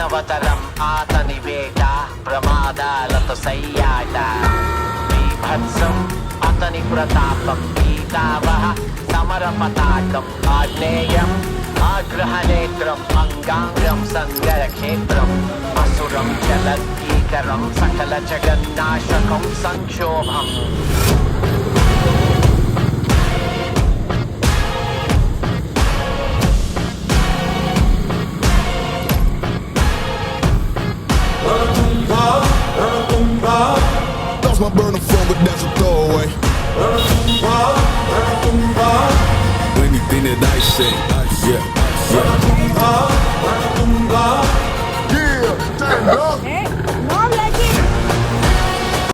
మానవతరం ఆతని వేట ప్రమాదాలతో సయ్యాట బీభత్సం అతని ప్రతాపం గీతావహ సమర పతాకం ఆగ్నేయం ఆగ్రహనేత్రం అంగాంగం సంగరక్షేత్రం అసురం జలద్గీకరం సకల జగన్నాశకం సంక్షోభం Lost my burner phone, but that's a throwaway. Anything that I say, yeah, yeah. Yeah, stand up.